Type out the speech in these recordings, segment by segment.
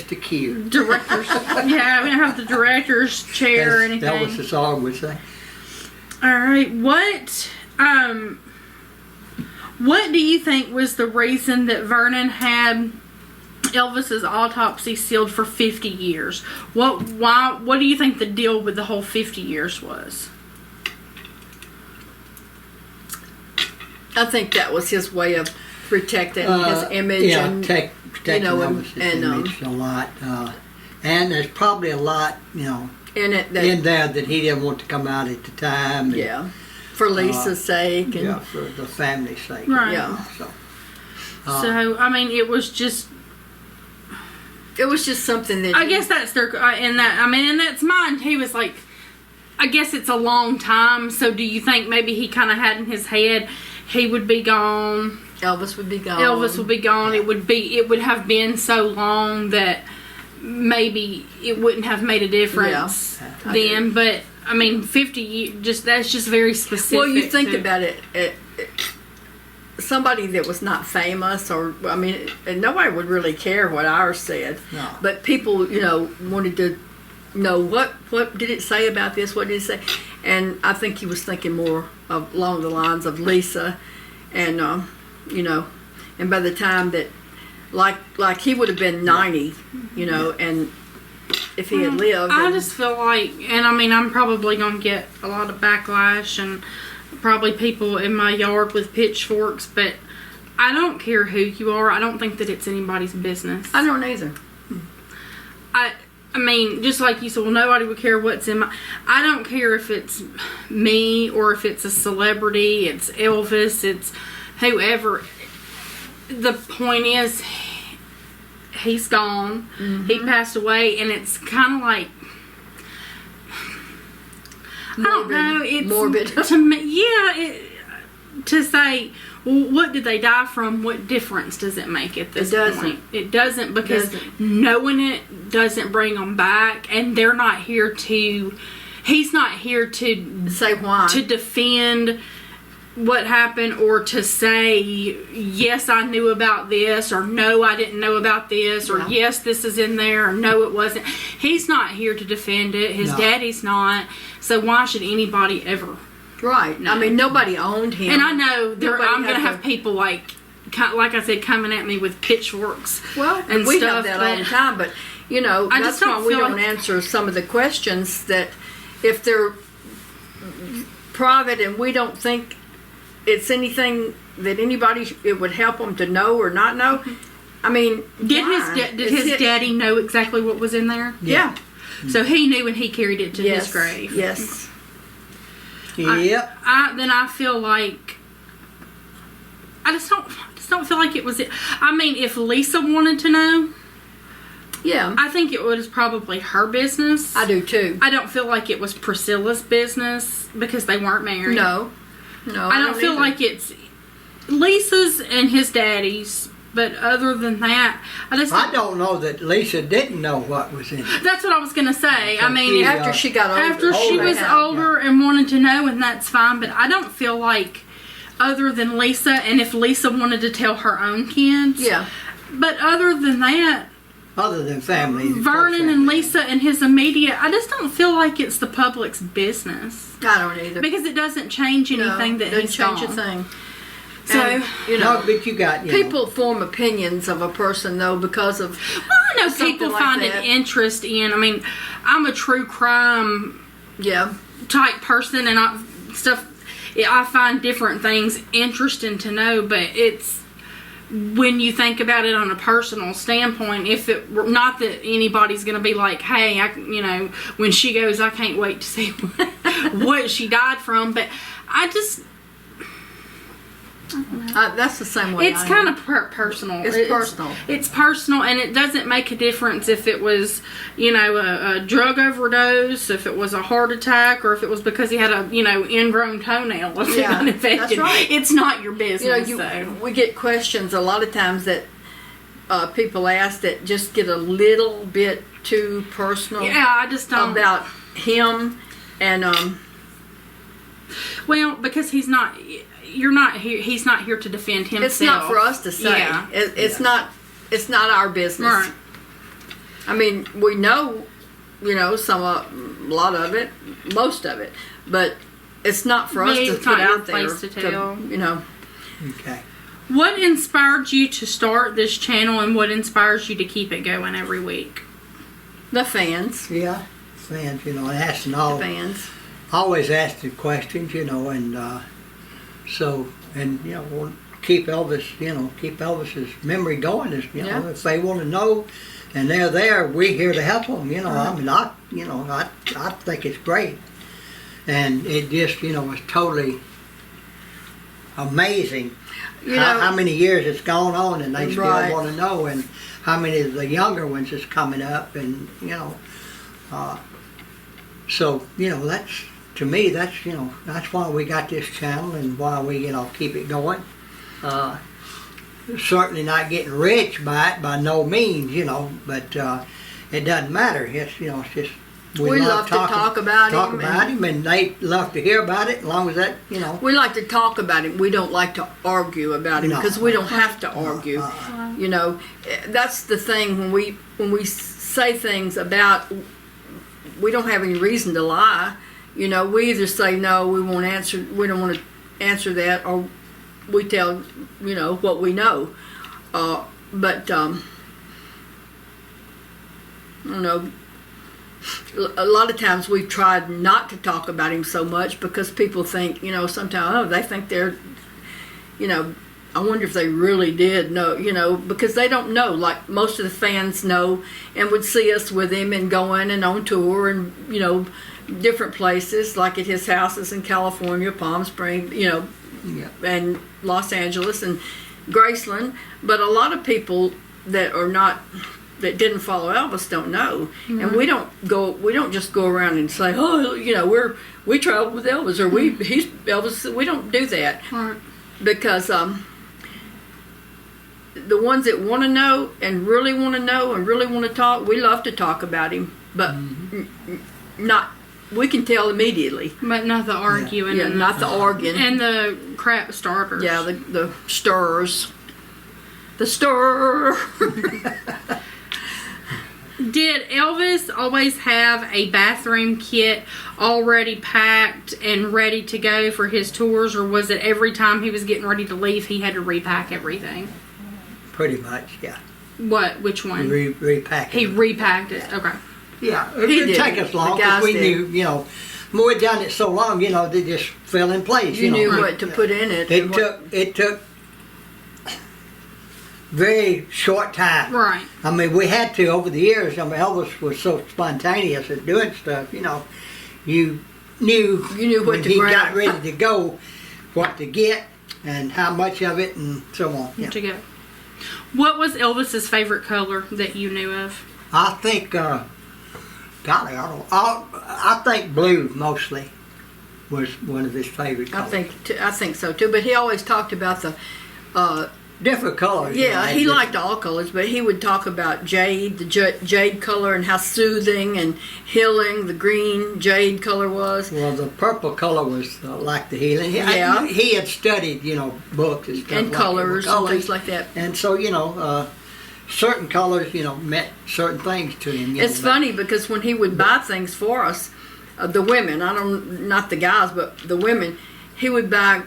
Mr. Q. Directors. Yeah, we don't have the director's chair or anything. That was the song would say. All right, what do you think was the reason that Vernon had Elvis's autopsy sealed for 50 years? What do you think the deal with the whole 50 years was? I think that was his way of protecting his image and protecting Elvis's image a lot. And there's probably a lot, in there that he didn't want to come out at the time. Yeah. For Lisa's sake. And, for the family's sake. Right. Yeah. So, I mean, it was just something that... I guess that's their... and that's mine. He was like... I guess it's a long time, so do you think maybe he kind of had in his head he would be gone? Elvis would be gone. Elvis would be gone. Yeah. It would have been so long that maybe it wouldn't have made a difference then, but... I mean, 50 years, that's just very specific. Well, you think about it, somebody that was not famous, nobody would really care what ours said. No. But people, wanted to know what did it say about this, what did it say? And I think he was thinking more along the lines of Lisa, and, and by the time that, like he would have been 90, and... if he had lived. I just feel like, and I mean, I'm probably going to get a lot of backlash and probably people in my yard with pitchforks, but I don't care who you are. I don't think that it's anybody's business. I don't either. I mean, just like you said, well, nobody would care what's in my... I don't care if it's me or if it's a celebrity, it's Elvis, it's whoever. The point is... he's gone. Mm-hmm. He passed away, and it's kind of like morbid. I don't know. It's morbid to me. Yeah, to say, well, what did they die from? What difference does it make at this point? It doesn't, because knowing it doesn't bring them back, and they're not here to. He's not here to say why, to defend what happened, or to say yes I knew about this, or no I didn't know about this, or yes this is in there, or no it wasn't. He's not here to defend it. His daddy's not, so why should anybody ever? Right. No. I mean, nobody owned him, and I know I'm gonna have people like I said coming at me with pitchforks. Well, and we have that all the time, but that's why we don't answer some of the questions that if they're private and we don't think it's anything that it would help them to know or not know. I mean, did his daddy know exactly what was in there? Yeah. So he knew, and he carried it to his grave. Yes. Yep. Then I feel like I just don't feel like it was it. I mean, if Lisa wanted to know, I think it was probably her business. I do too. I don't feel like it was Priscilla's business because they weren't married. No, I don't feel like it's Lisa's and his daddy's. But other than that, I don't know that Lisa didn't know what was in it. That's what I was going to say. I mean, after she got older. After she was older and wanted to know, and that's fine. But I don't feel like, other than Lisa, and if Lisa wanted to tell her own kids. Yeah. But other than that. Other than family. Vernon and Lisa and his immediate, I just don't feel like it's the public's business. I don't either. Because it doesn't change anything that he's gone. Doesn't change a thing. So, no, but you got, people form opinions of a person, though, because of. Well, I know people find an interest in. I mean, I'm a true crime, type person, and I find different things interesting to know. But it's when you think about it on a personal standpoint. If it were not that anybody's going to be like, hey, when she goes, I can't wait to see what she died from. But I just. That's the same way. It's kind of personal. It's personal. It's personal, and it doesn't make a difference if it was, a drug overdose, if it was a heart attack, or if it was because he had a, ingrown toenail. That's right. It's not your business. We get questions a lot of times that people ask that just get a little bit too personal. Yeah, I just don't about him, and well, because he's not. You're not here. He's not here to defend himself. It's not for us to say. Yeah. It's not. It's not our business. Right. I mean, we know, a lot of it, most of it, but it's not for us to put out there. To tell. Okay. What inspired you to start this channel, and what inspires you to keep it going every week? The fans. Yeah, fans. Asking all. The fans. Always ask the questions, and so we'll keep Elvis, keep Elvis's memory going. If they want to know, and they're there, we're here to help them. I mean, I think it's great, and it just, was totally amazing. How many years it's gone on, and they still want to know, and how many of the younger ones is coming up, and so that's, to me, that's that's why we got this channel and why we keep it going. Certainly not getting rich by it by no means, but it doesn't matter. It's it's just we love to talk about him, and they love to hear about it. As long as that we like to talk about him. We don't like to argue about him because we don't have to argue. That's the thing when we say things about. We don't have any reason to lie. We either say no, we won't answer. We don't want to answer that, or we tell what we know. But I don't know. A lot of times we've tried not to talk about him so much because people think, sometimes, they think they're, I wonder if they really did know, because they don't know. Like most of the fans know and would see us with him and going and on tour and, different places, like at his houses in California, Palm Springs, and Los Angeles and Graceland. But a lot of people that didn't follow Elvis don't know, and we don't just go around and say, we traveled with Elvis, or he's Elvis. We don't do that, because the ones that want to know and really want to talk, we love to talk about him, but not. We can tell immediately, but not the arguing. Yeah, not the arguing and the crap starters. Yeah, the stirrers. The stir. Did Elvis always have a bathroom kit already packed and ready to go for his tours, or was it every time he was getting ready to leave he had to repack everything? Pretty much, yeah. What? Which one? Repack it. He repacked it. Okay. Yeah, it didn't take us long because we knew, we'd done it so long, they just fell in place. You knew what to put in it. It took very short time. Right. I mean, we had to over the years. Elvis was so spontaneous at doing stuff. You knew what when to he grab. got ready to go, what to get and how much of it and so on. Yeah. To go. What was Elvis's favorite color that you knew of? I think, I think blue mostly was one of his favorite colors. I think so too. But he always talked about the different colors. Yeah, he liked all colors, but he would talk about jade, the jade color, and how soothing and healing the green jade color was. Well, the purple color was like the healing. Yeah. He had studied, books and stuff and colors and things like that. And so, certain colors, meant certain things to him. It's funny because when he would buy things for us, the women, not the guys, but the women, he would buy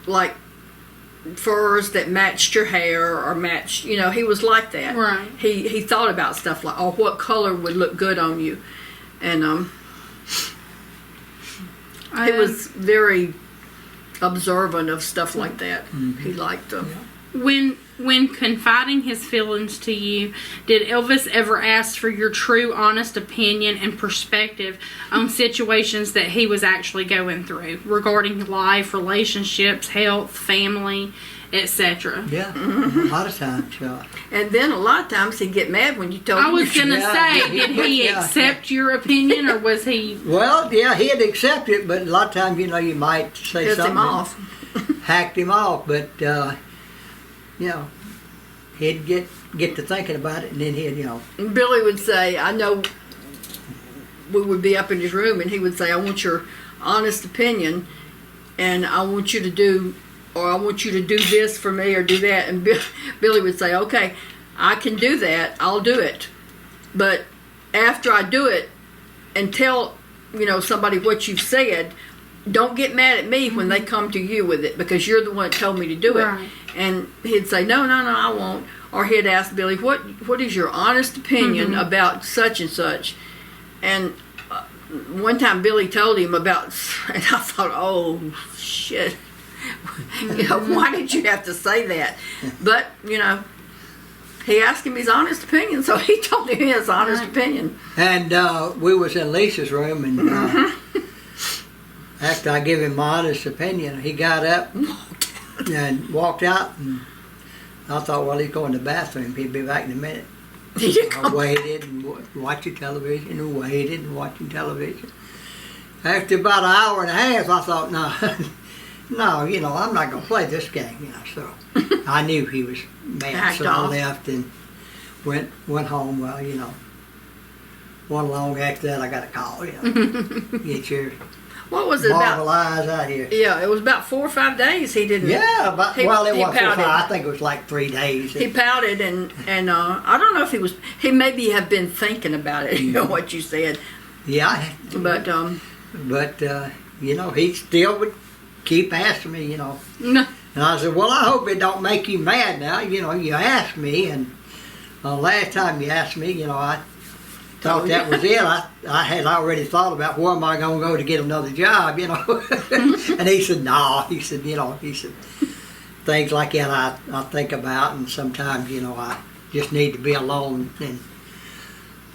like furs that matched your hair or matched, he was like that. Right. He thought about stuff like, what color would look good on you. And he was very observant of stuff like that. Mm-hmm. He liked them. Yeah. When confiding his feelings to you, did Elvis ever ask for your true, honest opinion and perspective on situations that he was actually going through regarding life, relationships, health, family, etc.? Yeah, a lot of times. And then a lot of times he'd get mad when you told him. I was going to say, did he accept your opinion, or was he... Well, yeah, he'd accept it, but a lot of times, you might say Pissed something. him off. Hacked him off, but... he'd get to thinking about it, and then he'd, Billy would say, I know we would be up in his room, and he would say, I want your honest opinion, and I want you to do this for me, or do that. And Billy would say, okay, I can do that. I'll do it. But after I do it and tell, somebody what you've said, don't get mad at me when they come to you with it, because you're the one that told me to do it. Right. And he'd say, no, I won't. Or he'd ask Billy, what is your honest opinion about such and such? And one time Billy told him about, and I thought, oh, shit. Why did you have to say that? But, he asked him his honest opinion, so he told him his honest opinion. And we was in Lisa's room, and after I gave him my honest opinion, he got up and walked out, and I thought, well, he's going to the bathroom. He'd be back in a minute. I waited and watching television and waited and watching television. After about an hour and a half, I thought, no, I'm not going to play this game. So I knew he was mad, so I left and went home. Well, one long after that, I got a call. Get your what was it marble about? Eyes out here. Yeah, it was about 4 or 5 days. He didn't. Yeah, it was 4 or 5. Pouted. I think it was like 3 days. He pouted, and I don't know if he maybe have been thinking about it. What you said. Yeah, but he still would keep asking me. No. And I said, well, I hope it don't make you mad now. You asked me, and last time you asked me, I thought that was it. I had already thought about where am I going to go to get another job, And he said, no. He said, things like that I think about, and sometimes, I just need to be alone and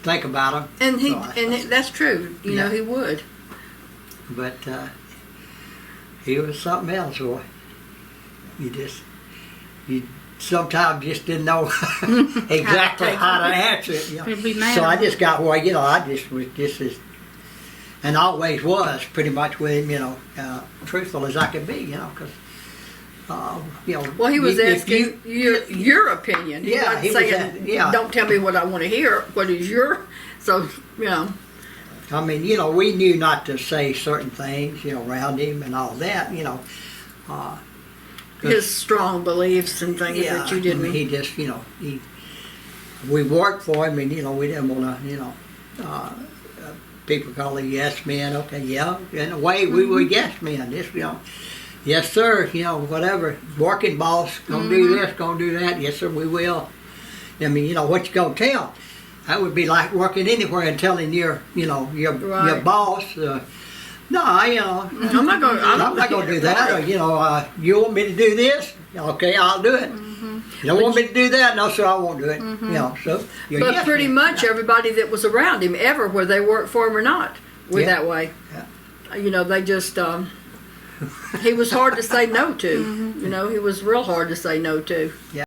think about them. And that's true. He would. But he was something else, boy. You sometimes just didn't know exactly how to answer it. So I just got where, I just was just as, and always was pretty much with him, truthful as I could be, because, well, he was asking your opinion. He wasn't saying, don't tell me what I want to hear. What is your, so, I mean, we knew not to say certain things, around him and all that, his strong beliefs and things that you didn't. I mean, he just, we worked for him, and we didn't want to, people call it yes men. Okay, yeah, in a way we were yes men. Just, yes sir, whatever. Working boss, gonna do this, gonna do that. Yes sir, we will. I mean, what you gonna tell? That would be like working anywhere and telling your boss. No, I'm not going to do that. Or, you want me to do this? Okay, I'll do it. You don't want me to do that? No, sir, I won't do it. So. But pretty much everybody that was around him, ever, whether they worked for him or not, were that way. Yeah. They just. He was hard to say no to. He was real hard to say no to. Yeah.